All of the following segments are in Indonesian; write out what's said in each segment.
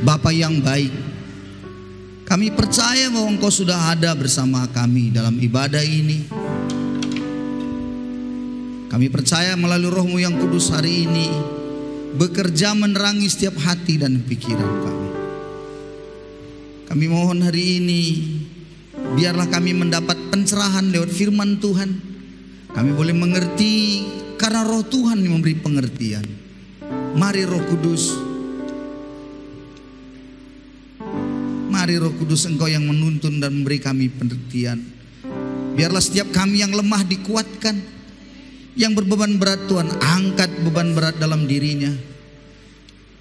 Bapa yang baik, kami percaya bahwa Engkau sudah ada bersama kami dalam ibadah ini. Kami percaya melalui Roh-Mu yang kudus hari ini bekerja menerangi setiap hati dan pikiran kami. Kami mohon hari ini biarlah kami mendapat pencerahan lewat firman Tuhan. Kami boleh mengerti karena Roh Tuhan yang memberi pengertian. Mari Roh Kudus, mari Roh Kudus, Engkau yang menuntun dan memberi kami pengertian. Biarlah setiap kami yang lemah dikuatkan, yang berbeban berat Tuhan angkat beban berat dalam dirinya.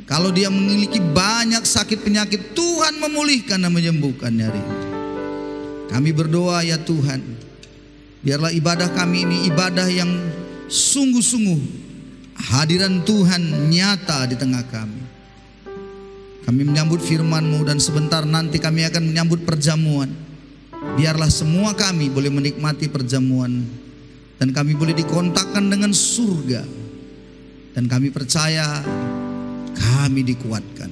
Kalau dia memiliki banyak sakit penyakit, Tuhan memulihkan dan menyembuhkannya hari ini. Kami berdoa ya Tuhan, biarlah ibadah kami ini ibadah yang sungguh-sungguh hadiran Tuhan nyata di tengah kami. Kami menyambut firman-Mu dan sebentar nanti kami akan menyambut perjamuan. Biarlah semua kami boleh menikmati perjamuan dan kami boleh dikontakkan dengan surga. Dan kami percaya kami dikuatkan.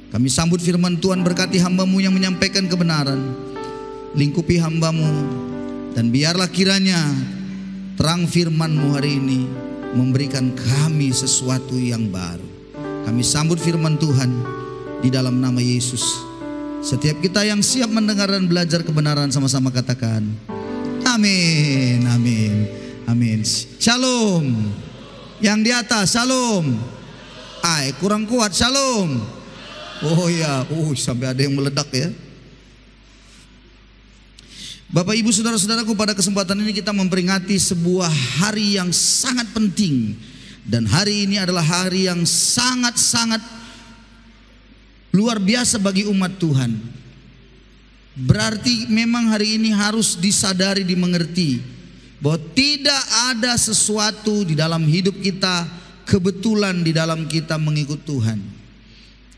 Kami sambut firman Tuhan, berkati hamba-Mu yang menyampaikan kebenaran. Lingkupi hamba-Mu dan biarlah kiranya terang firman-Mu hari ini memberikan kami sesuatu yang baru. Kami sambut firman Tuhan di dalam nama Yesus. Setiap kita yang siap mendengar dan belajar kebenaran sama-sama katakan amin, amin, amin. Shalom. Yang di atas shalom. Kurang kuat shalom. Oh ya, sampai ada yang meledak ya. Bapak Ibu saudara-saudaraku, pada kesempatan ini kita memperingati sebuah hari yang sangat penting. Dan hari ini adalah hari yang sangat-sangat luar biasa bagi umat Tuhan. Berarti memang hari ini harus disadari, dimengerti bahwa tidak ada sesuatu di dalam hidup kita kebetulan di dalam kita mengikut Tuhan.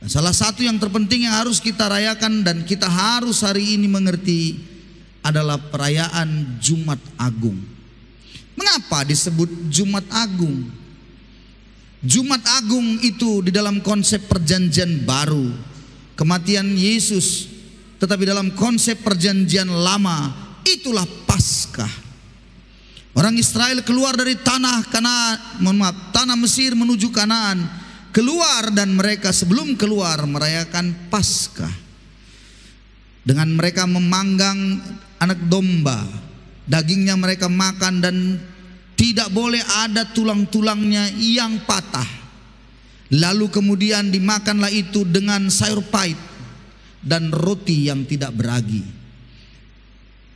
Dan salah satu yang terpenting yang harus kita rayakan dan kita harus hari ini mengerti adalah perayaan Jumat Agung. Mengapa disebut Jumat Agung? Jumat Agung itu di dalam konsep perjanjian baru, kematian Yesus, tetapi dalam konsep perjanjian lama itulah Paskah. Orang Israel keluar dari tanah Mesir menuju Kanaan, keluar dan mereka sebelum keluar merayakan Paskah. Dengan mereka memanggang anak domba, dagingnya mereka makan dan tidak boleh ada tulang-tulangnya yang patah. Lalu kemudian dimakanlah itu dengan sayur pahit dan roti yang tidak beragi.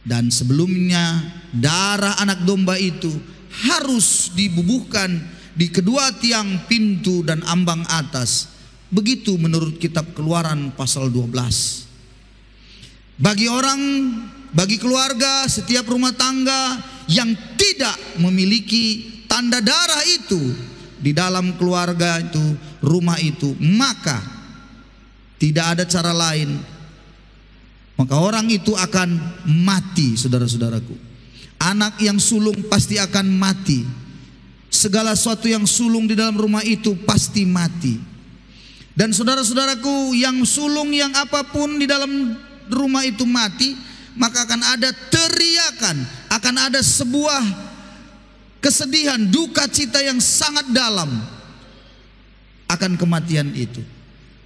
Dan sebelumnya darah anak domba itu harus dibubuhkan di kedua tiang pintu dan ambang atas. Begitu menurut kitab Keluaran pasal 12. Bagi keluarga, setiap rumah tangga yang tidak memiliki tanda darah itu di dalam keluarga itu, rumah itu, maka tidak ada cara lain, maka orang itu akan mati, saudara-saudaraku. Anak yang sulung pasti akan mati. Segala sesuatu yang sulung di dalam rumah itu pasti mati. Dan saudara-saudaraku, yang sulung yang apapun di dalam rumah itu mati, maka akan ada teriakan, akan ada sebuah kesedihan, duka cita yang sangat dalam akan kematian itu.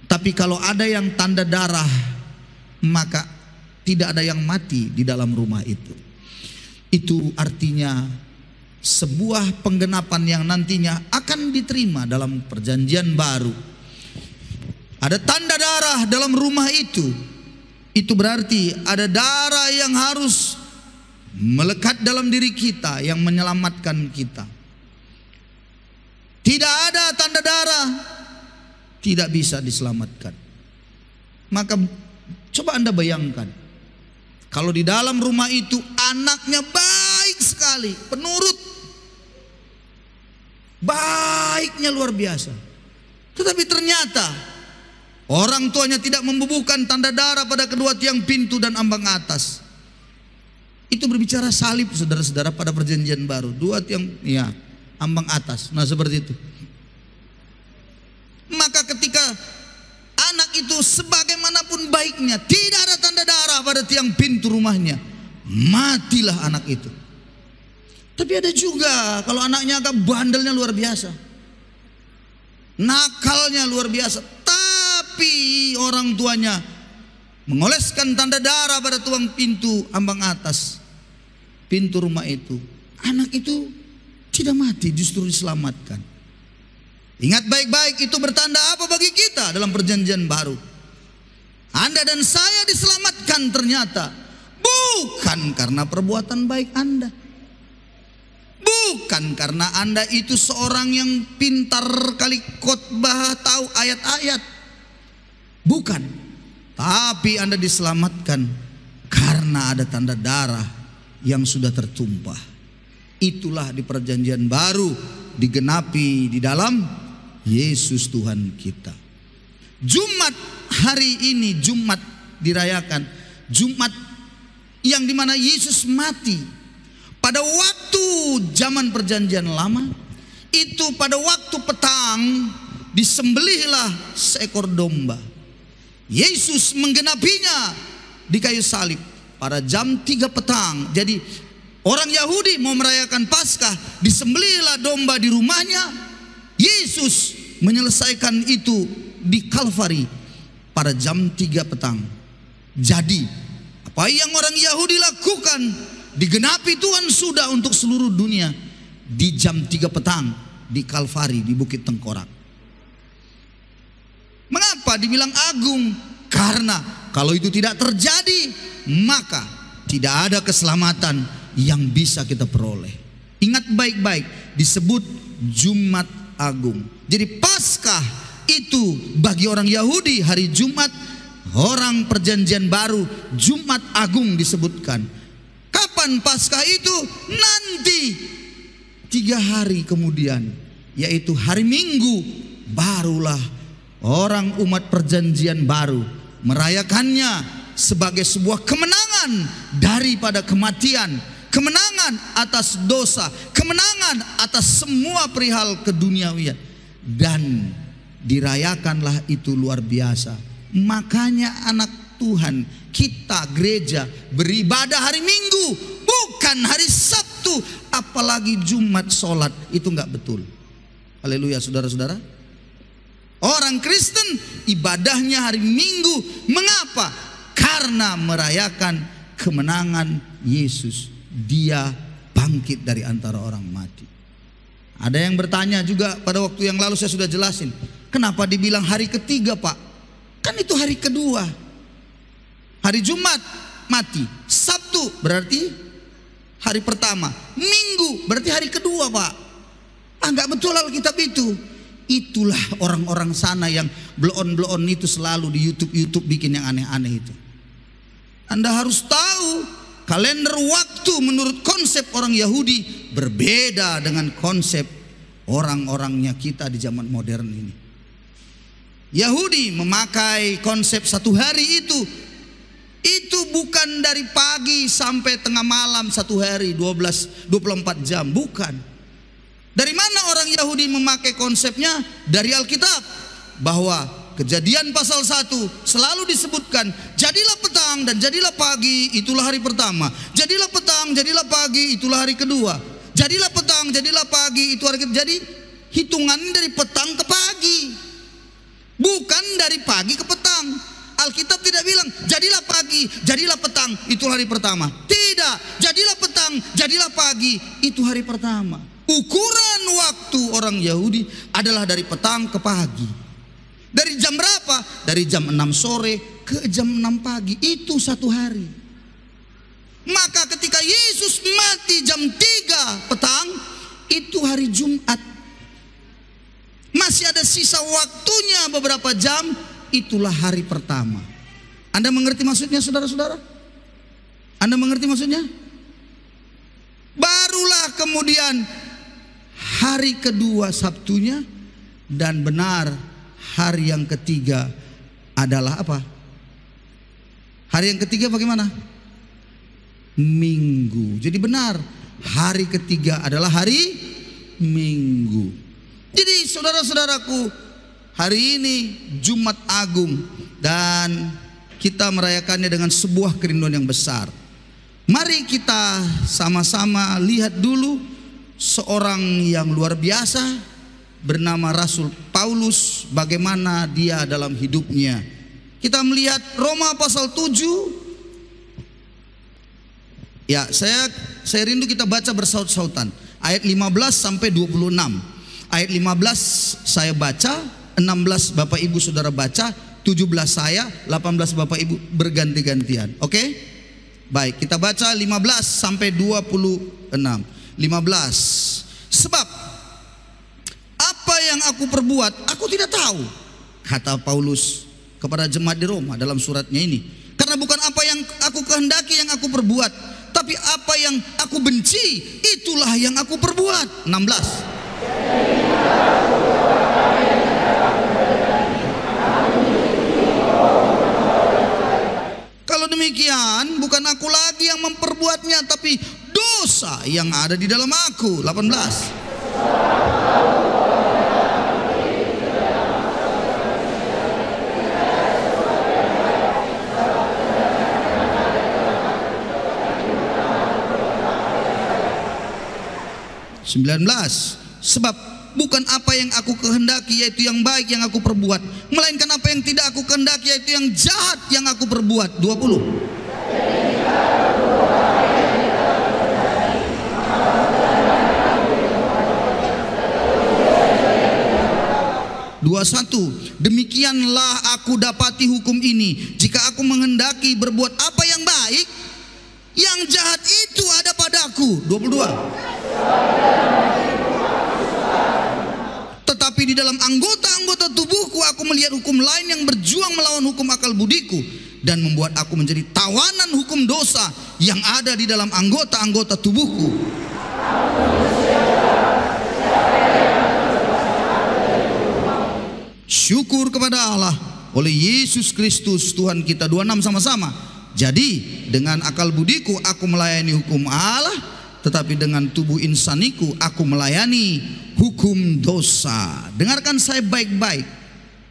Tapi kalau ada yang tanda darah, maka tidak ada yang mati di dalam rumah itu. Itu artinya sebuah penggenapan yang nantinya akan diterima dalam perjanjian baru. Ada tanda darah dalam rumah itu. Itu berarti ada darah yang harus melekat dalam diri kita yang menyelamatkan kita. Tidak ada tanda darah, tidak bisa diselamatkan. Maka coba Anda bayangkan, kalau di dalam rumah itu anaknya baik sekali, penurut, baiknya luar biasa, tetapi ternyata orang tuanya tidak membubuhkan tanda darah pada kedua tiang pintu dan ambang atas. Itu berbicara salib, saudara-saudara, pada perjanjian baru. Dua tiang, ya, ambang atas. Nah seperti itu. Maka ketika anak itu sebagaimanapun baiknya, tidak ada tanda darah pada tiang pintu rumahnya, matilah anak itu. Tapi ada juga kalau anaknya agak bandelnya luar biasa, nakalnya luar biasa, tapi orang tuanya mengoleskan tanda darah pada tuang pintu ambang atas pintu rumah itu. Anak itu tidak mati, justru diselamatkan. Ingat baik-baik, itu bertanda apa bagi kita dalam perjanjian baru? Anda dan saya diselamatkan ternyata bukan karena perbuatan baik Anda, bukan karena Anda itu seorang yang pintar kali khotbah, tahu ayat-ayat, bukan. Tapi Anda diselamatkan karena ada tanda darah yang sudah tertumpah. Itulah di perjanjian baru digenapi di dalam Yesus Tuhan kita. Jumat hari ini, Jumat dirayakan, Jumat yang dimana Yesus mati. Pada waktu zaman perjanjian lama itu, pada waktu petang disembelihlah seekor domba. Yesus menggenapinya di kayu salib pada jam 3 petang. Jadi orang Yahudi mau merayakan Paskah, disembelihlah domba di rumahnya. Yesus menyelesaikan itu di Kalvari pada jam 3 petang. Jadi apa yang orang Yahudi lakukan digenapi Tuhan sudah untuk seluruh dunia di jam 3 petang di Kalvari, di Bukit Tengkorak. Mengapa dibilang agung? Karena kalau itu tidak terjadi, maka tidak ada keselamatan yang bisa kita peroleh. Ingat baik-baik, disebut Jumat Agung. Jadi Paskah itu bagi orang Yahudi hari Jumat, orang perjanjian baru Jumat Agung disebutkan. Kapan Paskah itu? Nanti 3 hari kemudian, yaitu hari Minggu, barulah orang umat perjanjian baru merayakannya sebagai sebuah kemenangan daripada kematian, kemenangan atas dosa, kemenangan atas semua perihal keduniawian. Dan dirayakanlah itu luar biasa. Makanya anak Tuhan, kita gereja beribadah hari Minggu, bukan hari Sabtu, apalagi Jumat sholat. Itu enggak betul. Haleluya saudara-saudara. Orang Kristen ibadahnya hari Minggu. Mengapa? Karena merayakan kemenangan Yesus. Dia bangkit dari antara orang mati. Ada yang bertanya juga pada waktu yang lalu, saya sudah jelasin. Kenapa dibilang hari ketiga, Pak? Kan itu hari kedua. Hari Jumat mati, Sabtu berarti hari pertama, Minggu berarti hari kedua, Pak. Enggak betul Alkitab itu. Itulah orang-orang sana yang bloon-bloon itu selalu di YouTube bikin yang aneh-aneh itu. Anda harus tahu kalender waktu menurut konsep orang Yahudi berbeda dengan konsep orang-orangnya kita di zaman modern ini. Yahudi memakai konsep 1 hari itu bukan dari pagi sampai tengah malam 1 hari 24 jam, bukan. Dari mana orang Yahudi memakai konsepnya? Dari Alkitab, bahwa Kejadian pasal 1 selalu disebutkan, jadilah petang dan jadilah pagi, itulah hari pertama. Jadilah petang, jadilah pagi, itulah hari kedua. Jadilah petang, jadilah pagi, itu hari kedua. Jadi hitungannya dari petang ke pagi, bukan dari pagi ke petang. Alkitab tidak bilang jadilah pagi, jadilah petang, itu hari pertama. Tidak, jadilah petang, jadilah pagi, itu hari pertama. Ukuran waktu orang Yahudi adalah dari petang ke pagi. Dari jam berapa? Dari jam 6 sore ke jam 6 pagi, itu 1 hari. Maka ketika Yesus mati jam 3 petang, itu hari Jumat. Masih ada sisa waktunya beberapa jam, itulah hari pertama. Anda mengerti maksudnya, saudara-saudara? Anda mengerti maksudnya? Barulah kemudian hari kedua Sabtunya, dan benar hari yang ketiga adalah apa? Hari yang ketiga bagaimana? Minggu. Jadi benar, hari ketiga adalah hari Minggu. Jadi saudara-saudaraku, hari ini Jumat Agung dan kita merayakannya dengan sebuah kerinduan yang besar. Mari kita sama-sama lihat dulu seorang yang luar biasa bernama Rasul Paulus, bagaimana dia dalam hidupnya. Kita melihat Roma pasal 7. Ya, saya rindu kita baca bersaut-sautan. Ayat 15 sampai 26. Ayat 15 saya baca, 16 Bapak Ibu Saudara baca, 17 saya, 18 Bapak Ibu berganti-gantian. Oke? Baik, kita baca 15 sampai 26. 15. Sebab apa yang aku perbuat, aku tidak tahu, kata Paulus kepada jemaat di Roma dalam suratnya ini. Karena bukan apa yang aku kehendaki yang aku perbuat, tapi apa yang aku benci, itulah yang aku perbuat. 16. Kalau demikian, bukan aku lagi yang memperbuatnya, tapi dosa yang ada di dalam aku. 18. Sebab bukan apa yang aku kehendaki yaitu yang baik yang aku perbuat, melainkan apa yang tidak aku kehendaki yaitu yang jahat yang aku perbuat. 20. Demikianlah aku dapati hukum ini, jika aku menghendaki berbuat apa yang baik, yang jahat itu ada padaku. 22. Tetapi di dalam anggota-anggota tubuhku aku melihat hukum lain yang berjuang melawan hukum akal budiku dan membuat aku menjadi tawanan hukum dosa yang ada di dalam anggota-anggota tubuhku. Syukur kepada Allah oleh Yesus Kristus Tuhan kita. 26 sama-sama. Jadi dengan akal budiku aku melayani hukum Allah, tetapi dengan tubuh insaniku aku melayani hukum dosa. Dengarkan saya baik-baik.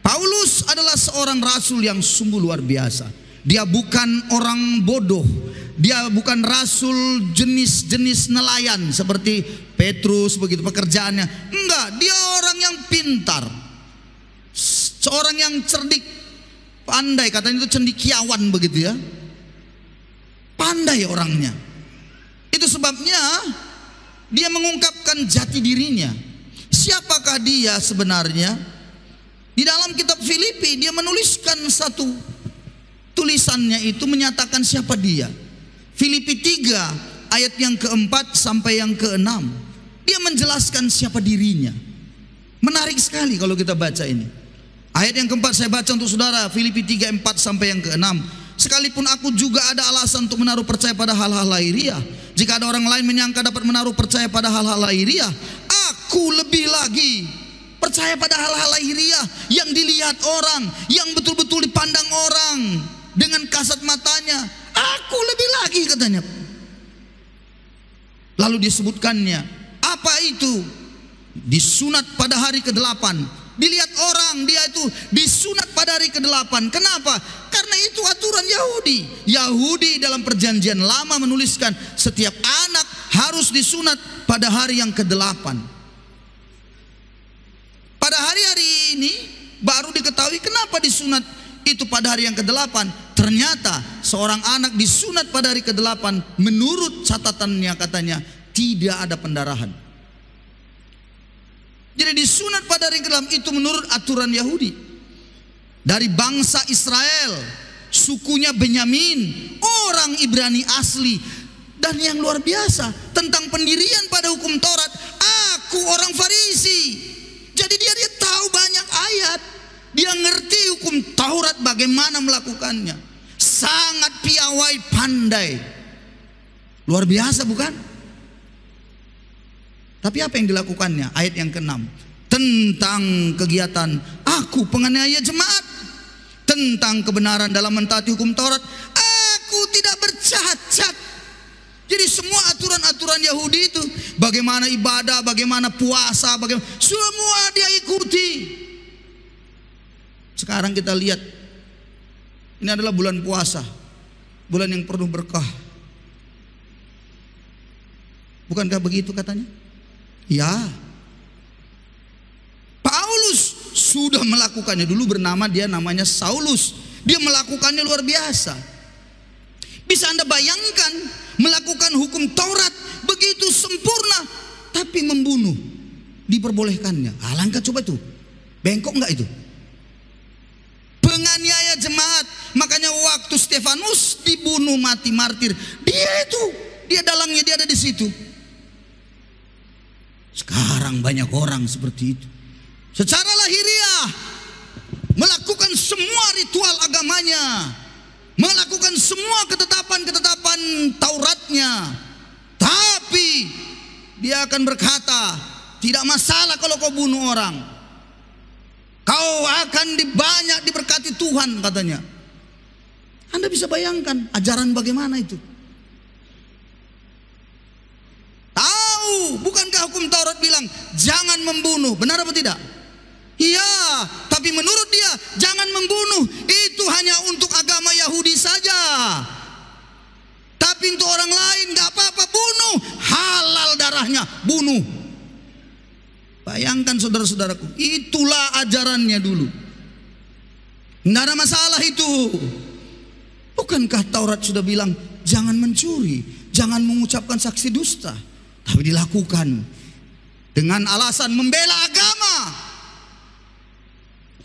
Paulus adalah seorang rasul yang sungguh luar biasa. Dia bukan orang bodoh. Dia bukan rasul jenis-jenis nelayan seperti Petrus begitu pekerjaannya. Enggak, dia orang yang pintar. Seorang yang cerdik, pandai, katanya itu cendekiawan begitu ya. Pandai orangnya. Itu sebabnya dia mengungkapkan jati dirinya. Siapakah dia sebenarnya? Di dalam kitab Filipi dia menuliskan satu tulisannya itu menyatakan siapa dia. Filipi 3 ayat yang keempat sampai yang keenam. Dia menjelaskan siapa dirinya. Menarik sekali kalau kita baca ini. Ayat yang keempat saya baca untuk saudara, Filipi 3 4 sampai yang keenam. Sekalipun aku juga ada alasan untuk menaruh percaya pada hal-hal lahiriah. Jika ada orang lain menyangka dapat menaruh percaya pada hal-hal lahiriah, aku lebih lagi percaya pada hal-hal lahiriah yang dilihat orang, yang betul-betul dipandang orang dengan kasat matanya. Aku lebih lagi katanya. Lalu disebutkannya, apa itu? Disunat pada hari ke-8. Dilihat orang, dia itu disunat pada hari ke-8. Kenapa? Karena itu aturan Yahudi. Yahudi dalam perjanjian lama menuliskan setiap anak harus disunat pada hari yang ke-8. Pada hari-hari ini baru diketahui kenapa disunat itu pada hari yang ke-8. Ternyata seorang anak disunat pada hari ke-8, menurut catatannya katanya tidak ada pendarahan. Jadi disunat pada hari ke-8 itu menurut aturan Yahudi. Dari bangsa Israel, sukunya Benyamin, orang Ibrani asli. Dan yang luar biasa, tentang pendirian pada hukum Taurat, aku orang Farisi. Jadi dia tahu banyak ayat. Dia ngerti hukum Taurat bagaimana melakukannya. Sangat piawai, pandai. Luar biasa bukan? Tapi apa yang dilakukannya? Ayat yang ke-6. Tentang kegiatan aku penganiaya jemaat, tentang kebenaran dalam mentaati hukum Taurat, aku tidak bercacat. Jadi semua aturan-aturan Yahudi itu, bagaimana ibadah, bagaimana puasa, bagaimana, semua dia ikuti. Sekarang kita lihat Ini adalah bulan puasa, bulan yang penuh berkah. Bukankah begitu katanya? Ya. Paulus sudah melakukannya. Dulu dia namanya Saulus. Dia melakukannya luar biasa. Bisa Anda bayangkan melakukan hukum Taurat begitu sempurna, tapi membunuh diperbolehkannya. Alangkah coba itu. Bengkok enggak itu? Penganiaya jemaat. Makanya waktu Stefanus dibunuh mati martir, dia dalangnya, dia ada di situ. Sekarang banyak orang seperti itu. Secara lahiriah melakukan semua ritual agamanya, melakukan semua ketetapan-ketetapan Tauratnya, tapi dia akan berkata, tidak masalah kalau kau bunuh orang, kau akan banyak diberkati Tuhan katanya. Anda bisa bayangkan ajaran bagaimana itu? Tahu, bukankah hukum Taurat bilang jangan membunuh, benar apa tidak? Iya, tapi menurut dia jangan membunuh itu hanya untuk agama Yahudi saja. Tapi untuk orang lain gak apa-apa, bunuh, halal darahnya, bunuh. Bayangkan saudara-saudaraku, itulah ajarannya dulu. Nggak ada masalah itu. Bukankah Taurat sudah bilang jangan mencuri, jangan mengucapkan saksi dusta, tapi dilakukan dengan alasan membela agama.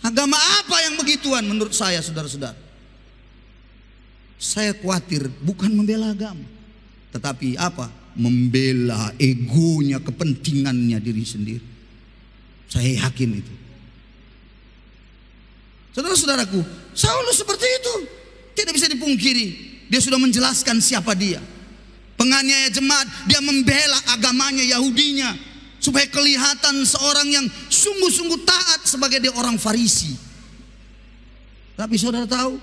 Agama apa yang begituan menurut saya, saudara-saudara? Saya khawatir bukan membela agama, tetapi apa? Membela egonya, kepentingannya diri sendiri. Saya yakin itu. Saudara-saudaraku, Saulus seperti itu. Tidak bisa dipungkiri. Dia sudah menjelaskan siapa dia. Penganiaya jemaat, dia membela agamanya, Yahudinya, supaya kelihatan seorang yang sungguh-sungguh taat sebagai dia orang Farisi. Tapi saudara tahu,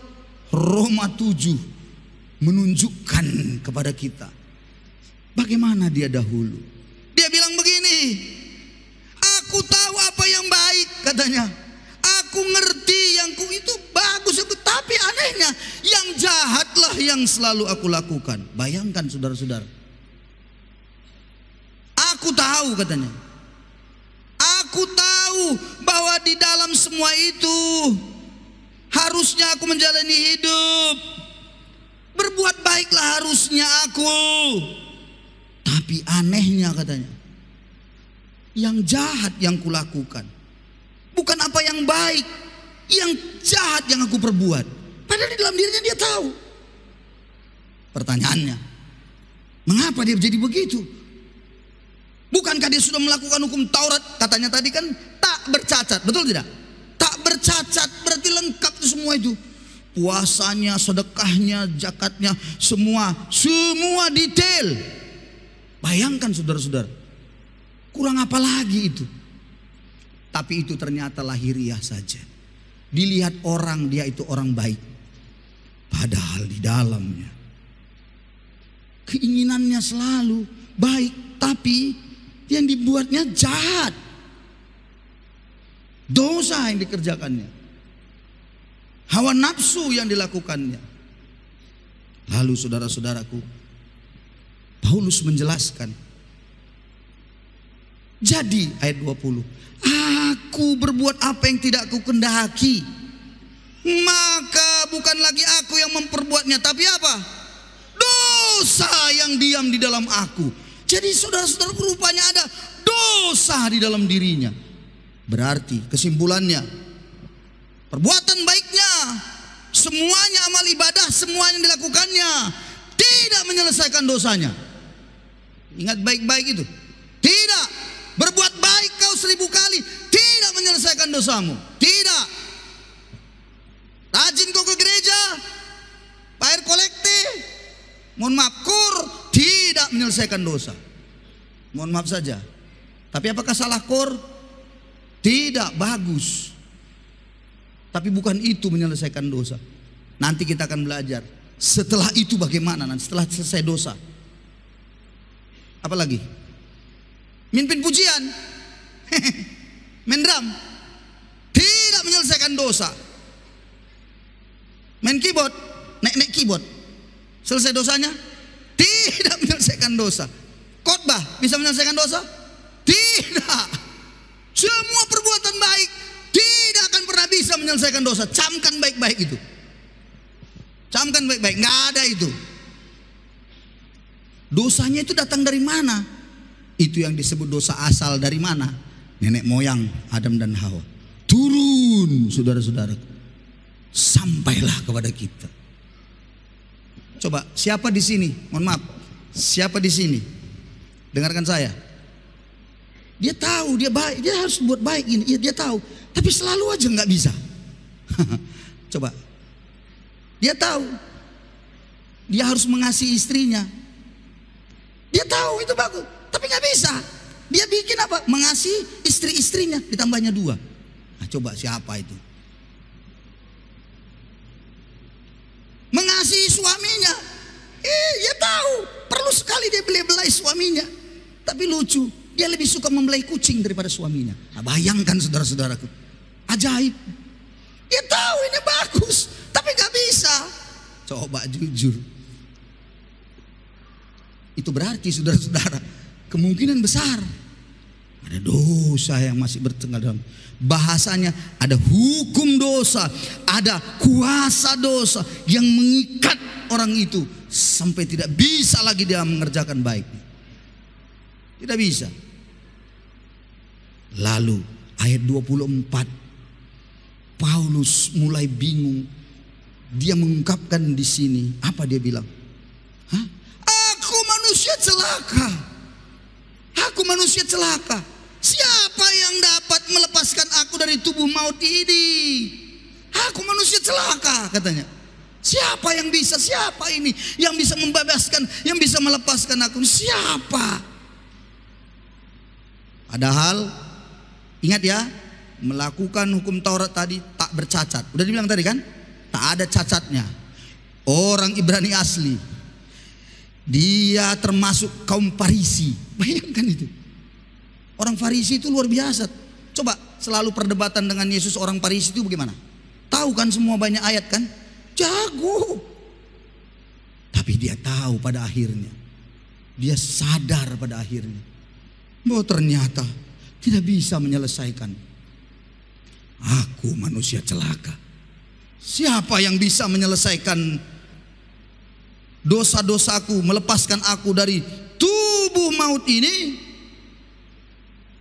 Roma 7 menunjukkan kepada kita bagaimana dia dahulu. Dia bilang begini, aku tahu apa yang baik katanya. Aku ngerti yang itu bagus, tapi anehnya yang jahatlah yang selalu aku lakukan. Bayangkan saudara-saudara. Aku tahu katanya. Aku tahu bahwa di dalam semua itu harusnya aku menjalani hidup. Berbuat baiklah harusnya aku. Tapi anehnya katanya, yang jahat yang kulakukan. Bukan apa yang baik, yang jahat yang aku perbuat. Padahal di dalam dirinya dia tahu. Pertanyaannya, mengapa dia jadi begitu? Bukankah dia sudah melakukan hukum Taurat? Katanya tadi kan tak bercacat, betul tidak? Tak bercacat berarti lengkap itu semua itu. Puasanya, sedekahnya, zakatnya, semua detail. Bayangkan saudara-saudara, kurang apa lagi itu? Tapi itu ternyata lahiriah saja. Dilihat orang dia itu orang baik, padahal di dalamnya keinginannya selalu baik, tapi yang dibuatnya jahat. Dosa yang dikerjakannya, hawa nafsu yang dilakukannya. Lalu saudara-saudaraku, Paulus menjelaskan. Jadi ayat 20, aku berbuat apa yang tidak aku kehendaki, maka bukan lagi aku yang memperbuatnya, tapi apa? Dosa yang diam di dalam aku. Jadi saudara-saudaraku, rupanya ada dosa di dalam dirinya. Berarti kesimpulannya, perbuatan baiknya, semuanya amal ibadah, semuanya yang dilakukannya tidak menyelesaikan dosanya. Ingat baik-baik itu. Tidak. Berbuat baik kau 1000 kali tidak menyelesaikan dosamu. Tidak. Rajin kau ke gereja, bayar kolekte, mohon maaf, kur, tidak menyelesaikan dosa. Mohon maaf saja. Tapi apakah salah kur? Tidak, bagus. Tapi bukan itu menyelesaikan dosa. Nanti kita akan belajar. Setelah itu bagaimana nanti, setelah selesai dosa. Apalagi? Mimpin pujian, main drum, tidak menyelesaikan dosa. Main keyboard, naik keyboard. Selesai dosanya? Tidak menyelesaikan dosa. Khotbah bisa menyelesaikan dosa? Tidak. Semua perbuatan baik tidak akan pernah bisa menyelesaikan dosa. Camkan baik-baik itu. Camkan baik-baik, nggak ada itu. Dosanya itu datang dari mana? Itu yang disebut dosa asal dari mana? Nenek moyang Adam dan Hawa. Turun, saudara-saudara, sampailah kepada kita. Coba, siapa di sini? Mohon maaf, siapa di sini? Dengarkan saya. Dia tahu dia baik, dia harus buat baik ini. Dia tahu, tapi selalu aja nggak bisa. Coba, dia tahu dia harus mengasihi istrinya. Dia tahu itu bagus, tapi nggak bisa. Dia bikin apa? Mengasihi istri-istrinya, ditambahnya 2. Nah, coba siapa itu? Mengasihi suaminya. Dia tahu perlu sekali dia belai suaminya. Tapi lucu, dia lebih suka membelai kucing daripada suaminya. Nah, bayangkan saudara-saudaraku, ajaib. Dia tahu ini bagus, tapi gak bisa. Coba jujur. Itu berarti saudara-saudara, kemungkinan besar ada dosa yang masih bertengger dalam. Bahasanya ada hukum dosa, ada kuasa dosa yang mengikat orang itu sampai tidak bisa lagi dia mengerjakan baik. Tidak bisa. Lalu ayat 24, Paulus mulai bingung. Dia mengungkapkan di sini, apa dia bilang? Aku manusia celaka. Aku manusia celaka. Siapa yang dapat melepaskan aku dari tubuh maut ini? Aku manusia celaka, katanya. Siapa yang bisa? Siapa ini yang bisa membebaskan, yang bisa melepaskan aku? Siapa? Padahal ingat ya, melakukan hukum Taurat tadi tak bercacat. Udah dibilang tadi kan? Tak ada cacatnya. Orang Ibrani asli. Dia termasuk kaum Farisi. Bayangkan itu. Orang Farisi itu luar biasa. Coba selalu perdebatan dengan Yesus, orang Farisi itu bagaimana? Tahu kan semua banyak ayat kan? Jago. Tapi dia tahu pada akhirnya. Dia sadar pada akhirnya bahwa ternyata tidak bisa menyelesaikan. Aku manusia celaka. Siapa yang bisa menyelesaikan dosa-dosaku, melepaskan aku dari tubuh maut ini?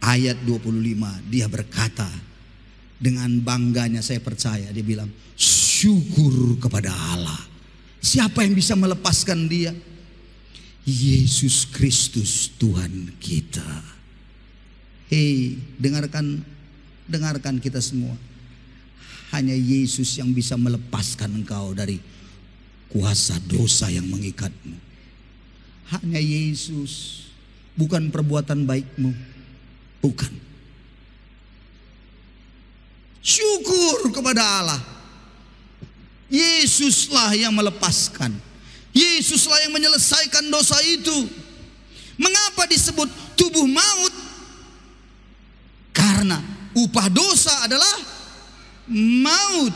Ayat 25, dia berkata dengan bangganya, saya percaya, dia bilang, syukur kepada Allah. Siapa yang bisa melepaskan dia? Yesus Kristus Tuhan kita. Hei, dengarkan kita semua. Hanya Yesus yang bisa melepaskan engkau dari kuasa dosa yang mengikatmu. Hanya Yesus, bukan perbuatan baikmu. Bukan. Syukur kepada Allah. Yesuslah yang melepaskan. Yesuslah yang menyelesaikan dosa itu. Mengapa disebut tubuh maut? Karena upah dosa adalah maut.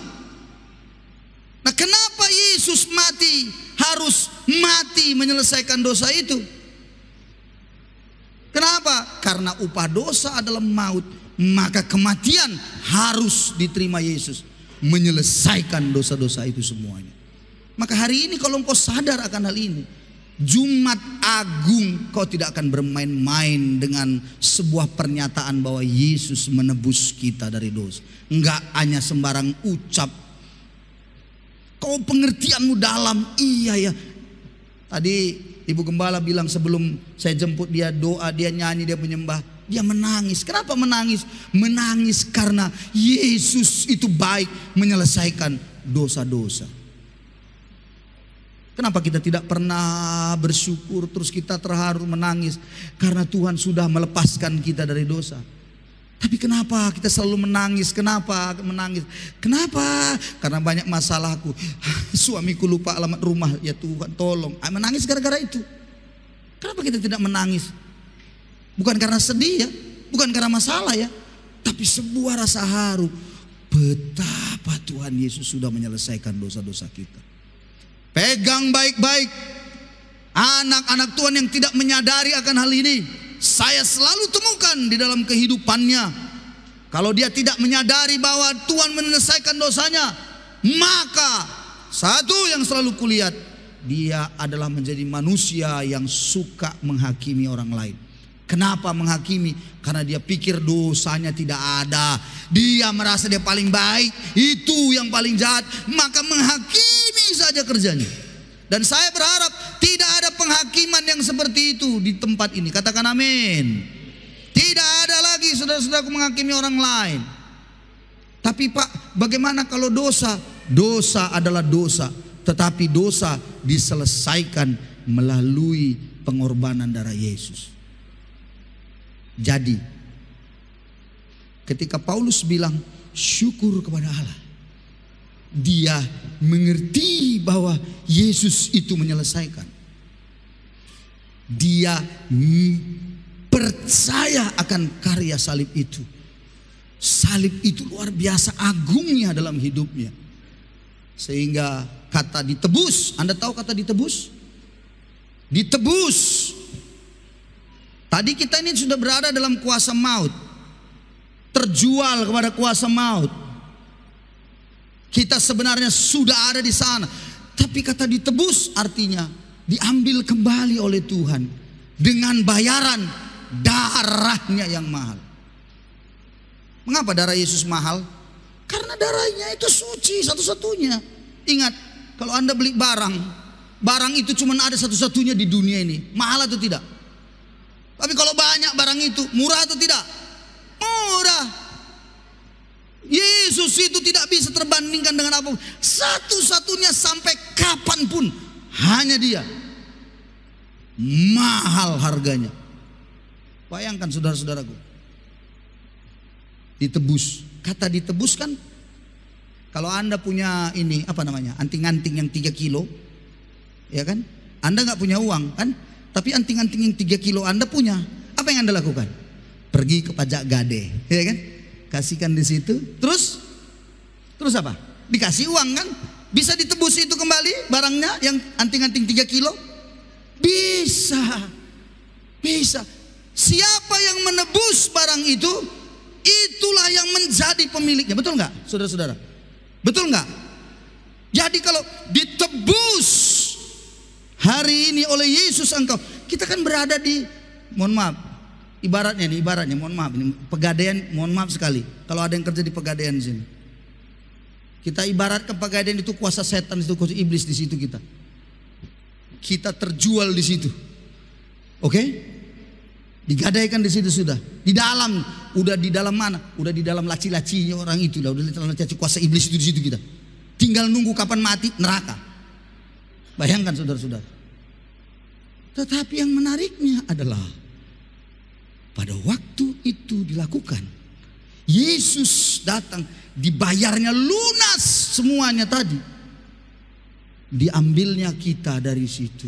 Nah, kenapa Yesus harus mati menyelesaikan dosa itu? Kenapa? Karena upah dosa adalah maut. Maka kematian harus diterima Yesus, menyelesaikan dosa-dosa itu semuanya. Maka hari ini kalau engkau sadar akan hal ini, Jumat Agung, kau tidak akan bermain-main dengan sebuah pernyataan bahwa Yesus menebus kita dari dosa. Enggak hanya sembarang ucap. Kau pengertianmu dalam, iya ya. Tadi Ibu Gembala bilang sebelum saya jemput dia doa, dia nyanyi, dia menyembah, dia menangis. Kenapa menangis? Menangis karena Yesus itu baik menyelesaikan dosa-dosa. Kenapa kita tidak pernah bersyukur, terus kita terharu menangis karena Tuhan sudah melepaskan kita dari dosa? Tapi kenapa kita selalu menangis? Kenapa menangis? Kenapa? Karena banyak masalahku. Suamiku lupa alamat rumah. Ya Tuhan tolong. Menangis gara-gara itu. Kenapa kita tidak menangis? Bukan karena sedih ya. Bukan karena masalah ya. Tapi sebuah rasa haru. Betapa betapa Tuhan Yesus sudah menyelesaikan dosa-dosa kita. Pegang baik-baik. Anak-anak Tuhan yang tidak menyadari akan hal ini, saya selalu temukan di dalam kehidupannya. Kalau dia tidak menyadari bahwa Tuhan menyelesaikan dosanya, maka satu yang selalu kulihat, dia adalah menjadi manusia yang suka menghakimi orang lain. Kenapa menghakimi? Karena dia pikir dosanya tidak ada. Dia merasa dia paling baik, itu yang paling jahat, maka menghakimi saja kerjanya. Dan saya berharap tidak ada penghakiman yang seperti itu di tempat ini. Katakan amin. Tidak ada lagi saudara-saudaraku menghakimi orang lain. Tapi Pak, bagaimana kalau dosa? Dosa adalah dosa, tetapi dosa diselesaikan melalui pengorbanan darah Yesus. Jadi ketika Paulus bilang syukur kepada Allah, dia mengerti bahwa Yesus itu menyelesaikan. Dia percaya akan karya salib itu. Salib itu luar biasa agungnya dalam hidupnya. Sehingga kata ditebus, Anda tahu kata ditebus? Ditebus. Tadi kita ini sudah berada dalam kuasa maut, terjual kepada kuasa maut. Kita sebenarnya sudah ada di sana, tapi kata ditebus artinya diambil kembali oleh Tuhan dengan bayaran darahnya yang mahal. Mengapa darah Yesus mahal? Karena darahnya itu suci satu-satunya. Ingat, kalau Anda beli barang itu cuma ada satu-satunya di dunia ini. Mahal atau tidak? Tapi kalau banyak barang itu, murah atau tidak? Murah. Yesus itu tidak bisa terbandingkan dengan apapun. Satu-satunya sampai kapanpun, hanya dia. Mahal harganya. Bayangkan saudara-saudaraku, ditebus. Kata ditebus kan, kalau Anda punya ini, apa namanya, anting-anting yang 3 kilo, ya kan? Anda gak punya uang kan? Tapi anting-anting yang 3 kilo Anda punya. Apa yang Anda lakukan? Pergi ke pajak gade, ya kan? Kasihkan di situ. Terus apa? Dikasih uang kan? Bisa ditebus itu kembali barangnya yang anting-anting 3 kilo? Bisa. Siapa yang menebus barang itu, itulah yang menjadi pemiliknya. Betul nggak, saudara-saudara? Betul nggak? Jadi kalau ditebus hari ini oleh Yesus engkau, kita kan berada di, mohon maaf, ibaratnya, mohon maaf, ini pegadaian, mohon maaf sekali, kalau ada yang kerja di pegadaian di sini, kita ibaratkan pegadaian itu kuasa setan, itu kuasa iblis di situ kita terjual di situ, oke? Digadaikan di situ sudah, di dalam, udah di dalam mana? Udah di dalam laci-lacinya orang itu lah, udah di dalam laci kuasa iblis itu di situ kita. Tinggal nunggu kapan mati, neraka. Bayangkan saudara-saudara. Tetapi yang menariknya adalah pada waktu itu dilakukan, Yesus datang, dibayarnya lunas semuanya tadi. Diambilnya kita dari situ.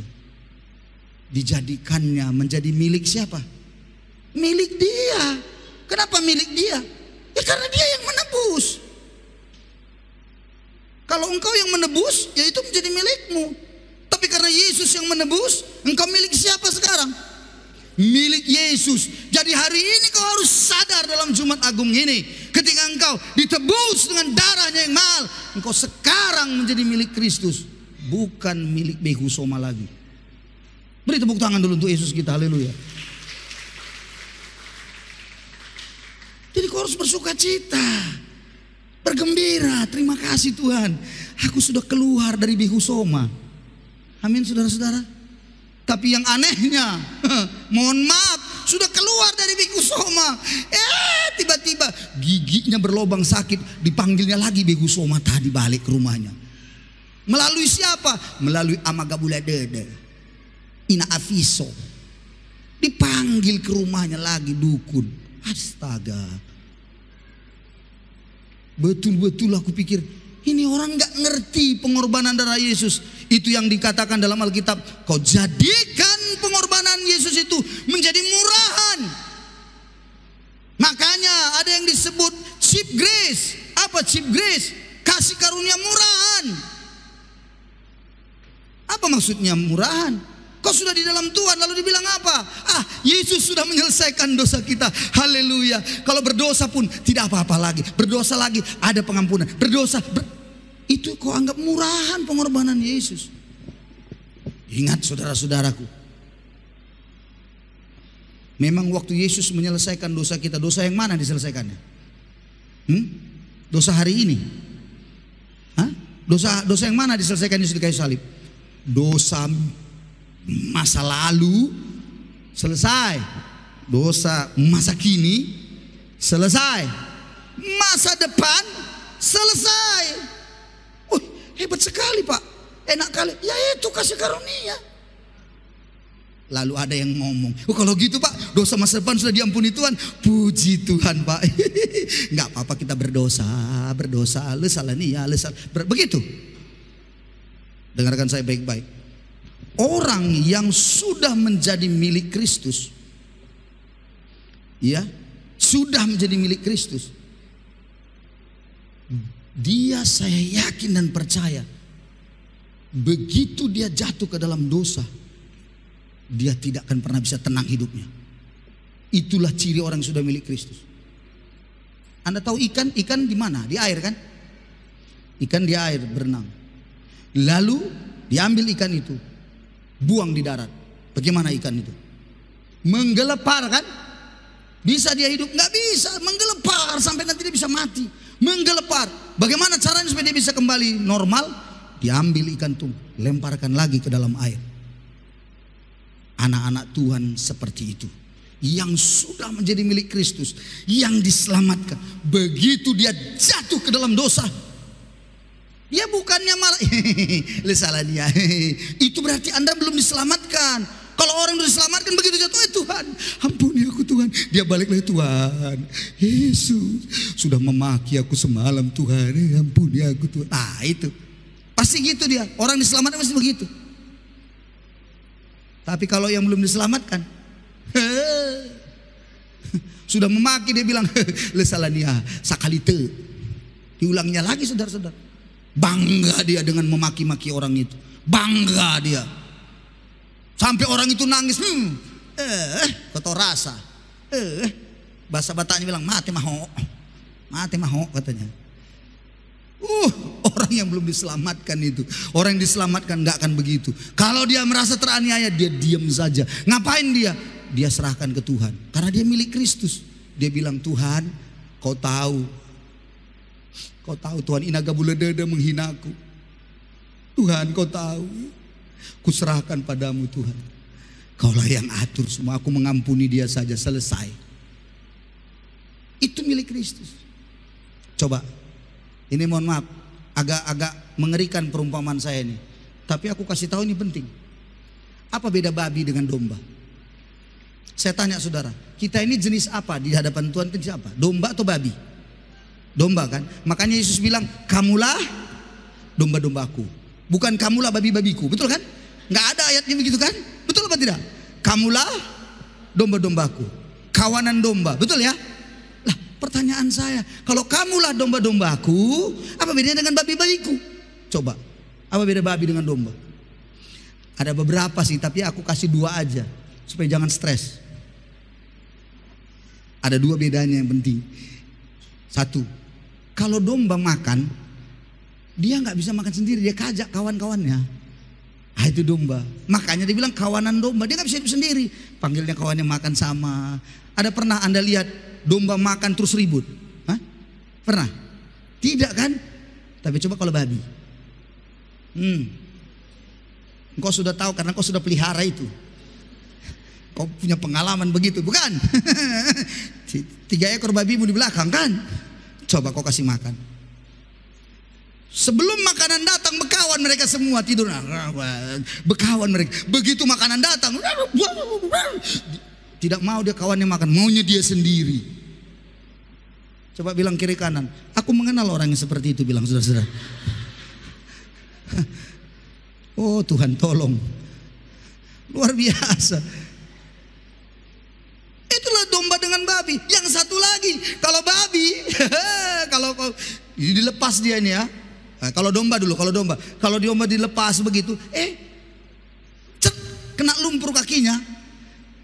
Dijadikannya menjadi milik siapa? Milik dia. Kenapa milik dia? Ya karena dia yang menebus. Kalau engkau yang menebus, ya itu menjadi milikmu. Tapi karena Yesus yang menebus, engkau milik siapa sekarang? Milik Yesus. Jadi hari ini kau harus sadar dalam Jumat Agung ini, ketika engkau ditebus dengan darahnya yang mahal, engkau sekarang menjadi milik Kristus, bukan milik Behusoma lagi. Beri tepuk tangan dulu untuk Yesus kita, haleluya. Jadi kau harus bersuka cita, bergembira, terima kasih Tuhan, aku sudah keluar dari Behusoma. Amin saudara-saudara. Tapi yang anehnya, mohon maaf, sudah keluar dari Behusoma, tiba-tiba giginya berlobang sakit, dipanggilnya lagi Behusoma tadi balik ke rumahnya. Melalui siapa? Melalui Amagabula Dede, Ina Afiso. Dipanggil ke rumahnya lagi dukun. Astaga. Betul-betul aku pikir, ini orang gak ngerti pengorbanan darah Yesus. Itu yang dikatakan dalam Alkitab, kau jadikan pengorbanan Yesus itu menjadi murahan. Makanya ada yang disebut cheap grace. Apa cheap grace? kasih karunia murahan. Apa maksudnya murahan? Kau sudah di dalam Tuhan, lalu dibilang apa? Yesus sudah menyelesaikan dosa kita. Haleluya. Kalau berdosa pun tidak apa-apa lagi. Berdosa lagi ada pengampunan. Itu kau anggap murahan pengorbanan Yesus. Ingat saudara-saudaraku, memang waktu Yesus menyelesaikan dosa kita, dosa yang mana diselesaikannya? Dosa hari ini? Dosa yang mana diselesaikan Yesus di kayu salib? Dosa masa lalu selesai, dosa masa kini selesai, masa depan selesai. Hebat sekali Pak, enak kali. Ya itu kasih karunia. Lalu ada yang ngomong, kalau gitu Pak, dosa masa depan sudah diampuni Tuhan. Puji Tuhan Pak. Nggak apa-apa kita berdosa, lu salah nih ya, lu salah. Begitu. Dengarkan saya baik-baik. Orang yang sudah menjadi milik Kristus, ya, sudah menjadi milik Kristus, dia, saya yakin dan percaya, begitu dia jatuh ke dalam dosa, dia tidak akan pernah bisa tenang hidupnya. Itulah ciri orang yang sudah milik Kristus. Anda tahu ikan di mana? Di air kan? Ikan di air berenang. Lalu diambil ikan itu, buang di darat. Bagaimana ikan itu? Menggelepar kan? Bisa dia hidup? Nggak bisa. Menggelepar sampai nanti dia bisa mati. Menggelepar. Bagaimana caranya supaya dia bisa kembali normal? Diambil ikan itu, lemparkan lagi ke dalam air. Anak-anak Tuhan seperti itu, yang sudah menjadi milik Kristus, yang diselamatkan. Begitu dia jatuh ke dalam dosa, dia bukannya malah salah dia. Itu berarti Anda belum diselamatkan. Kalau orang sudah diselamatkan, begitu jatuh, Tuhan ampuni aku Tuhan, dia balik lagi, Tuhan Yesus sudah memaki aku semalam, Tuhan ampuni aku Tuhan. Itu pasti gitu dia. Orang diselamatkan pasti begitu. Tapi kalau yang belum diselamatkan, sudah memaki, dia bilang salah dia sakalite. Diulangnya lagi saudara-saudara. Bangga dia dengan memaki-maki orang itu. Bangga dia. Sampai orang itu nangis. Kotor rasa. Bahasa Bataknya bilang mati maho. Mati maho katanya. Orang yang belum diselamatkan itu. Orang yang diselamatkan gak akan begitu. Kalau dia merasa teraniaya, dia diam saja. Ngapain dia? Dia serahkan ke Tuhan. Karena dia milik Kristus. Dia bilang, Tuhan kau tahu. Kau tahu Tuhan, inaga buledede menghinaku. Tuhan kau tahu. Kuserahkan padamu Tuhan. Kaulah yang atur semua. Aku mengampuni dia saja, selesai. Itu milik Kristus. Coba, ini mohon maaf, agak mengerikan perumpamaan saya ini. Tapi aku kasih tahu ini penting. Apa beda babi dengan domba? Saya tanya saudara, kita ini jenis apa di hadapan Tuhan? Jenis apa? Domba atau babi? Domba kan? Makanya Yesus bilang, kamulah domba-dombaku, bukan kamulah babi-babiku. Betul kan? Nggak ada ayatnya begitu kan? Betul apa tidak? Kamulah domba-dombaku, kawanan domba. Betul ya? Lah pertanyaan saya, kalau kamulah domba-dombaku, apa bedanya dengan babi-babiku? Coba, apa beda babi dengan domba? Ada beberapa sih, tapi aku kasih 2 aja supaya jangan stres. Ada 2 bedanya yang penting. 1, kalau domba makan, dia nggak bisa makan sendiri, dia kajak kawan-kawannya. Itu domba. Makanya dia bilang kawanan domba, dia nggak bisa hidup sendiri. Panggilnya kawannya makan sama. Ada pernah Anda lihat domba makan terus ribut? Pernah? Tidak kan? Tapi coba kalau babi. Engkau sudah tahu karena kau sudah pelihara itu. Kau punya pengalaman begitu, bukan? 3 ekor babimu di belakang kan? Coba kau kasih makan. Sebelum makanan datang, bekawan mereka semua tidur. Bekawan mereka. Begitu makanan datang, tidak mau dia kawannya makan, maunya dia sendiri. Coba bilang kiri kanan, aku mengenal orang yang seperti itu, bilang saudara-saudara. Oh Tuhan tolong. Luar biasa. Itulah domba dengan babi. Yang satu lagi, kalau babi, kalau dilepas dia ini ya, Nah, kalau domba dulu, kalau domba dilepas begitu, cet, kena lumpur kakinya,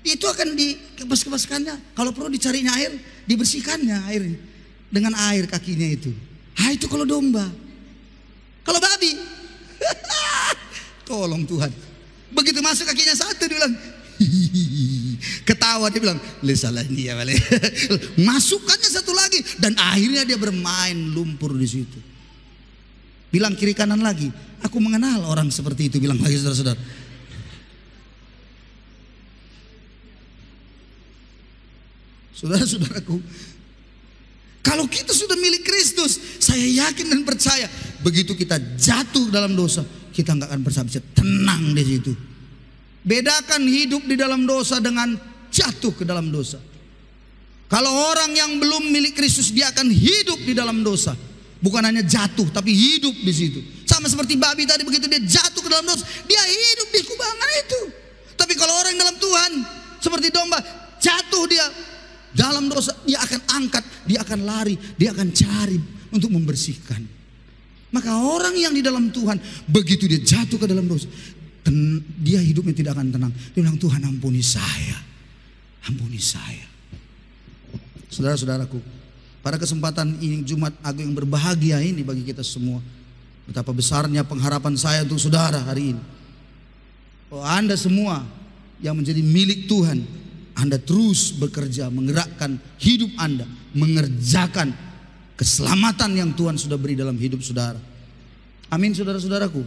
itu akan dikebas-kebaskannya. Kalau perlu dicarinya air, dibersihkannya airnya dengan air kakinya itu. Itu kalau domba. Kalau babi, tolong Tuhan. Begitu masuk kakinya satu, dia bilang, ketawa, dia bilang, salah dia balik. Masukkannya satu lagi, dan akhirnya dia bermain lumpur di situ. Bilang kiri kanan lagi, aku mengenal orang seperti itu, bilang lagi saudara-saudara. Saudara-saudaraku, kalau kita sudah milik Kristus, saya yakin dan percaya, begitu kita jatuh dalam dosa, kita nggak akan bisa tenang di situ. Bedakan hidup di dalam dosa dengan jatuh ke dalam dosa. Kalau orang yang belum milik Kristus, dia akan hidup di dalam dosa. Bukan hanya jatuh, tapi hidup di situ. Sama seperti babi tadi, begitu dia jatuh ke dalam dosa, dia hidup di kubangan itu. Tapi kalau orang dalam Tuhan, seperti domba, jatuh dia dalam dosa, dia akan angkat, dia akan lari, dia akan cari untuk membersihkan. Maka orang yang di dalam Tuhan, begitu dia jatuh ke dalam dosa, dia hidupnya tidak akan tenang. Dia bilang, Tuhan ampuni saya, ampuni saya. Saudara-saudaraku, pada kesempatan ini Jumat Agung yang berbahagia ini bagi kita semua, betapa besarnya pengharapan saya untuk saudara hari ini. Oh, Anda semua yang menjadi milik Tuhan, Anda terus bekerja menggerakkan hidup Anda, mengerjakan keselamatan yang Tuhan sudah beri dalam hidup saudara. Amin, saudara-saudaraku.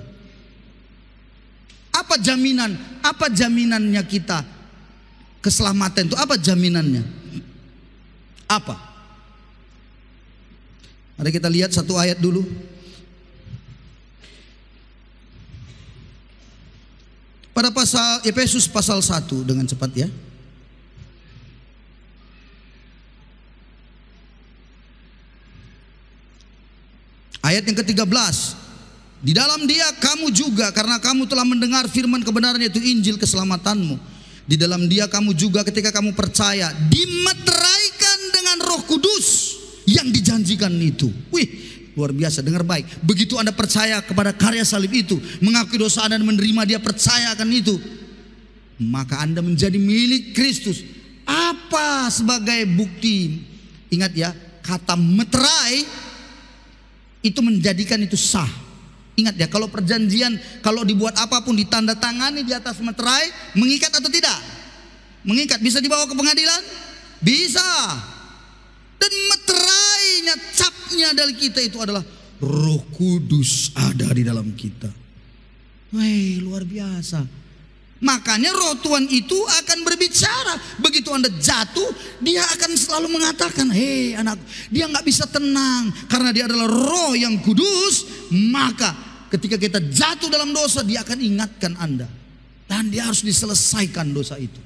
Apa jaminannya kita keselamatan itu? Apa jaminannya? Apa? Mari kita lihat satu ayat dulu. Pada pasal Efesus pasal 1 dengan cepat ya. Ayat yang ke-13. Di dalam Dia kamu juga, karena kamu telah mendengar firman kebenaran, yaitu Injil keselamatanmu. Di dalam Dia kamu juga ketika kamu percaya, dimeteraikan dengan Roh Kudus yang dijanjikan itu. Wih, luar biasa, dengar baik. Begitu Anda percaya kepada karya salib itu, mengakui dosa Anda dan menerima Dia, percaya akan itu, maka Anda menjadi milik Kristus. Apa sebagai bukti? Ingat ya, kata meterai itu menjadikan itu sah. Ingat ya, kalau perjanjian, kalau dibuat apapun, ditandatangani di atas meterai, mengikat atau tidak? Mengikat. Bisa dibawa ke pengadilan? Bisa. Dan meterainya, capnya dari kita itu adalah Roh Kudus ada di dalam kita. Wih, luar biasa. Makanya Roh Tuhan itu akan berbicara. Begitu Anda jatuh, Dia akan selalu mengatakan, hei anakku. Dia nggak bisa tenang karena Dia adalah Roh yang kudus. Maka ketika kita jatuh dalam dosa, Dia akan ingatkan Anda, dan Dia harus diselesaikan dosa itu.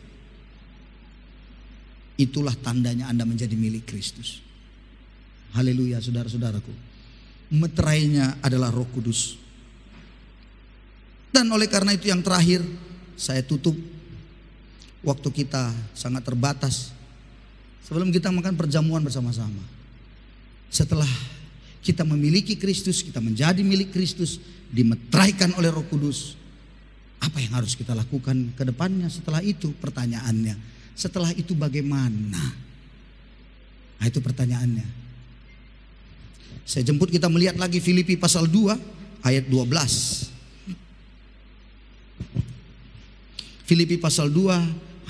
Itulah tandanya Anda menjadi milik Kristus. Haleluya, saudara-saudaraku. Meterainya adalah Roh Kudus. Dan oleh karena itu yang terakhir, saya tutup. Waktu kita sangat terbatas. Sebelum kita makan perjamuan bersama-sama, setelah kita memiliki Kristus, kita menjadi milik Kristus, dimeteraikan oleh Roh Kudus, apa yang harus kita lakukan ke depannya setelah itu? Pertanyaannya, setelah itu bagaimana? Nah, itu pertanyaannya. Saya jemput kita melihat lagi Filipi pasal 2 ayat 12. Filipi pasal 2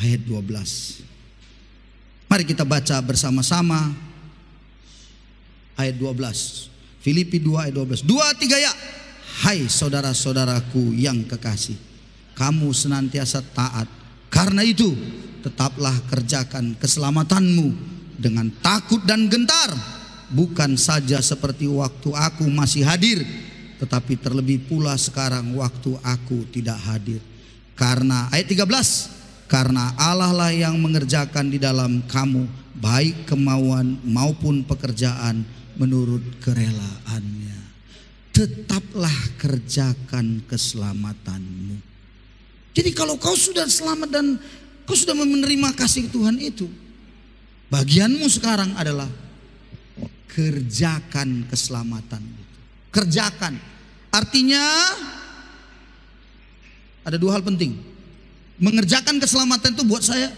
ayat 12. Mari kita baca bersama-sama ayat 12. Filipi 2 ayat 12. 2, 3 ya. Hai saudara-saudaraku yang kekasih, kamu senantiasa taat. Karena itu tetaplah kerjakan keselamatanmu dengan takut dan gentar, bukan saja seperti waktu aku masih hadir, tetapi terlebih pula sekarang waktu aku tidak hadir. Karena ayat 13, karena Allah lah yang mengerjakan di dalam kamu baik kemauan maupun pekerjaan menurut kerelaannya. Tetaplah kerjakan keselamatanmu. Jadi kalau kau sudah selamat dan kau sudah menerima kasih Tuhan itu, bagianmu sekarang adalah kerjakan keselamatan itu. kerjakan. Artinya ada dua hal penting. Mengerjakan keselamatan itu buat saya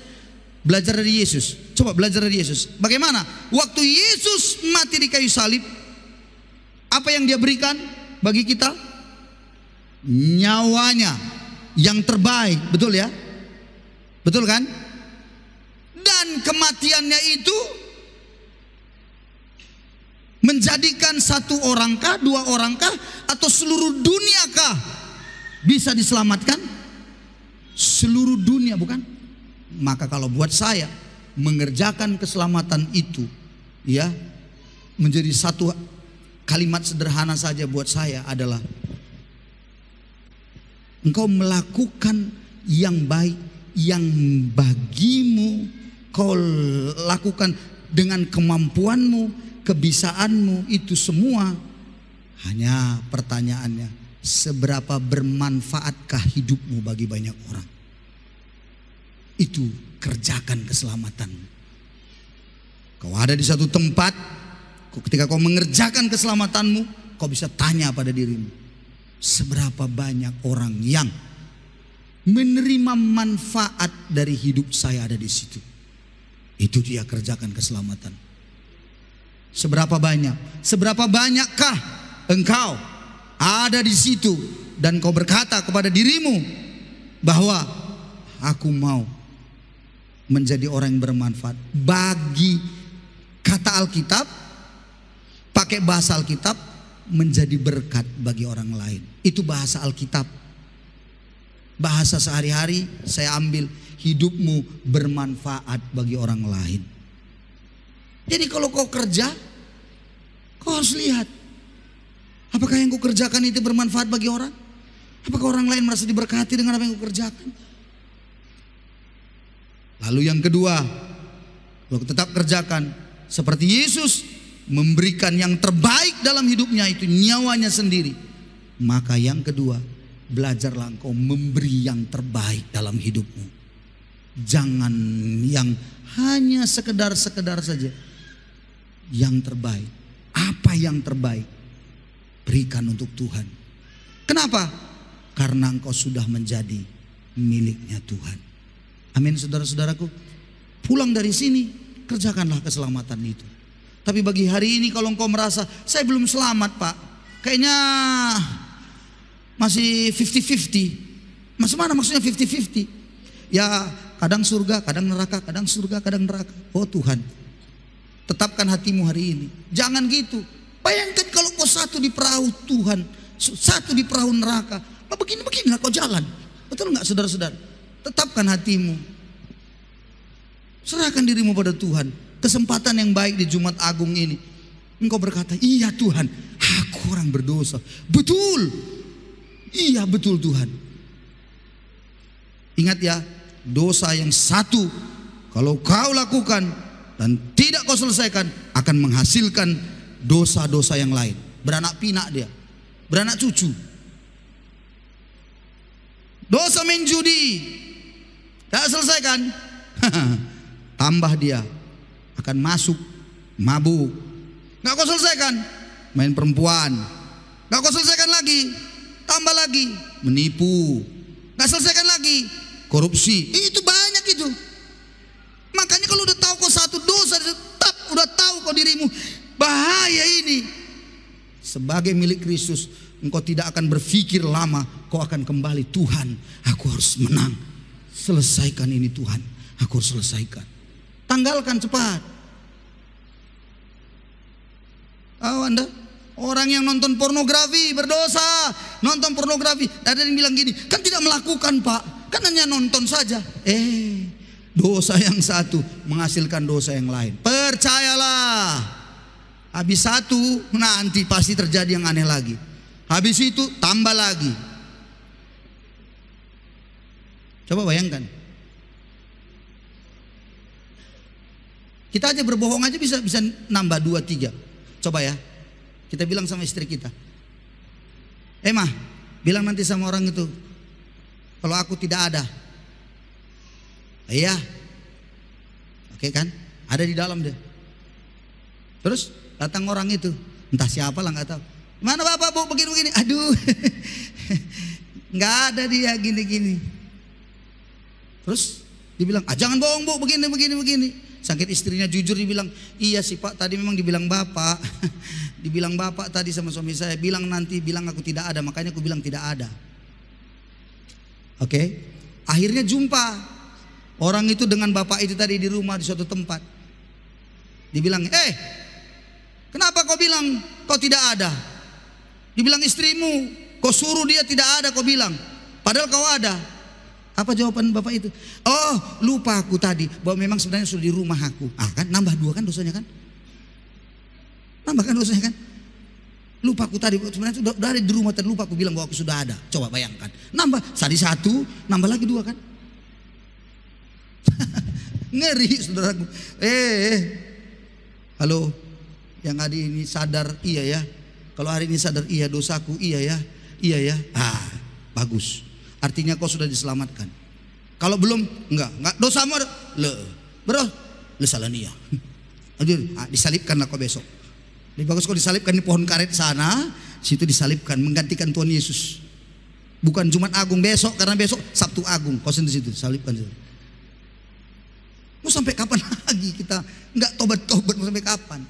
belajar dari Yesus. Coba belajar dari Yesus. Bagaimana? Waktu Yesus mati di kayu salib, apa yang dia berikan bagi kita? Nyawanya yang terbaik. Betul ya? Betul kan? Dan kematiannya itu menjadikan satu orangkah, dua orangkah, atau seluruh duniakah bisa diselamatkan? Seluruh dunia, bukan? Maka kalau buat saya mengerjakan keselamatan itu, ya, menjadi satu kalimat sederhana saja buat saya adalah engkau melakukan yang baik yang bagimu kau lakukan dengan kemampuanmu, kebisaanmu, itu semua. Hanya pertanyaannya, seberapa bermanfaatkah hidupmu bagi banyak orang? Itu kerjakan keselamatan. Kau ada di satu tempat, ketika kau mengerjakan keselamatanmu, kau bisa tanya pada dirimu, seberapa banyak orang yang menerima manfaat dari hidup saya ada di situ. Itu dia kerjakan keselamatan. Seberapa banyak? Seberapa banyakkah engkau ada di situ dan kau berkata kepada dirimu bahwa aku mau menjadi orang yang bermanfaat. Bagi kata Alkitab, pakai bahasa Alkitab, menjadi berkat bagi orang lain. Itu bahasa Alkitab. Bahasa sehari-hari saya ambil, hidupmu bermanfaat bagi orang lain. Jadi kalau kau kerja, kau harus lihat, apakah yang kau kerjakan itu bermanfaat bagi orang? Apakah orang lain merasa diberkati dengan apa yang kau kerjakan? Lalu yang kedua, kau tetap kerjakan seperti Yesus memberikan yang terbaik dalam hidupnya, itu nyawanya sendiri. Maka yang kedua, belajarlah engkau memberi yang terbaik dalam hidupmu. Jangan yang hanya sekedar-sekedar saja. Yang terbaik. Apa yang terbaik? Berikan untuk Tuhan. Kenapa? Karena engkau sudah menjadi miliknya Tuhan. Amin, saudara-saudaraku. Pulang dari sini, kerjakanlah keselamatan itu. Tapi bagi hari ini kalau engkau merasa, saya belum selamat Pak, kayaknya masih 50-50. Mana maksudnya 50-50? Ya kadang surga, kadang neraka, kadang surga, kadang neraka. Oh Tuhan, tetapkan hatimu hari ini. Jangan gitu. Bayangkan kalau kau satu di perahu Tuhan, satu di perahu neraka. Begini-beginilah kau jalan. Betul nggak saudara-saudara? Tetapkan hatimu. Serahkan dirimu pada Tuhan. Kesempatan yang baik di Jumat Agung ini. Engkau berkata, iya Tuhan, aku orang berdosa. Betul. Iya betul Tuhan. Ingat ya, dosa yang satu kalau kau lakukan dan tidak kau selesaikan akan menghasilkan dosa-dosa yang lain. Beranak pinak dia, beranak cucu. Dosa main judi, tidak selesaikan, tambah dia akan masuk mabuk. Nggak kau selesaikan, main perempuan. Nggak kau selesaikan lagi, tambah lagi menipu. Nggak selesaikan lagi, korupsi. Itu banyak itu. Makanya kalau udah tahu kau satu dosa, tetap udah tahu kau dirimu bahaya ini. Sebagai milik Kristus, engkau tidak akan berpikir lama, kau akan kembali. Tuhan, aku harus menang. Selesaikan ini Tuhan, aku harus selesaikan. Tanggalkan cepat. Oh Anda, orang yang nonton pornografi berdosa. Nonton pornografi, ada yang bilang gini, kan tidak melakukan Pak, kan hanya nonton saja. Dosa yang satu menghasilkan dosa yang lain. Percayalah, habis satu nanti pasti terjadi yang aneh lagi. Habis itu tambah lagi. Coba bayangkan, kita aja berbohong aja bisa nambah 2, 3. Coba ya, kita bilang sama istri kita, Mah, bilang nanti sama orang itu, kalau aku tidak ada. Iya, oke kan? Ada di dalam dia. Terus datang orang itu, entah siapa lah nggak tahu. Mana bapak bu begini-begini? Aduh, nggak ada dia gini-gini. Terus dibilang, jangan bohong bu, begini. Sakit istrinya jujur dibilang, iya sih pak, tadi memang dibilang bapak. Dibilang bapak tadi sama suami saya, bilang nanti, bilang aku tidak ada, makanya aku bilang tidak ada. Oke. Akhirnya jumpa orang itu dengan bapak itu tadi di rumah di suatu tempat. Dibilang, kenapa kau bilang kau tidak ada? Dibilang istrimu, kau suruh dia tidak ada, kau bilang. Padahal kau ada. Apa jawaban bapak itu? Oh, lupa aku tadi bahwa memang sebenarnya sudah di rumah aku. Kan nambah 2 kan dosanya kan? Nambah kan dosanya kan? Lupa aku tadi, sebenarnya sudah dari di rumah terlupa aku bilang bahwa aku sudah ada. Coba bayangkan. Nambah tadi 1, nambah lagi 2 kan? Ngeri saudaraku. Halo, yang hari ini sadar iya ya. Kalau hari ini sadar iya dosaku, iya ya. Bagus. Artinya kau sudah diselamatkan. Kalau belum, enggak dosamu ada. Bro, salah nia. Disalibkanlah kau besok. Lebih bagus kau disalibkan di pohon karet sana, situ disalibkan menggantikan Tuhan Yesus. Bukan Jumat Agung besok, karena besok Sabtu Agung. Kau sendiri situ salibkan. Mau sampai kapan lagi kita enggak tobat-tobat, mau sampai kapan?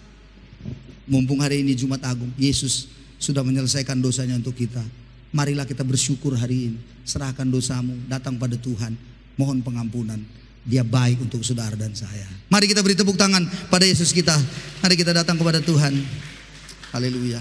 Mumpung hari ini Jumat Agung, Yesus sudah menyelesaikan dosanya untuk kita. Marilah kita bersyukur hari ini. Serahkan dosamu, datang pada Tuhan, mohon pengampunan. Dia baik untuk saudara dan saya. Mari kita beri tepuk tangan pada Yesus kita. Mari kita datang kepada Tuhan. Haleluya.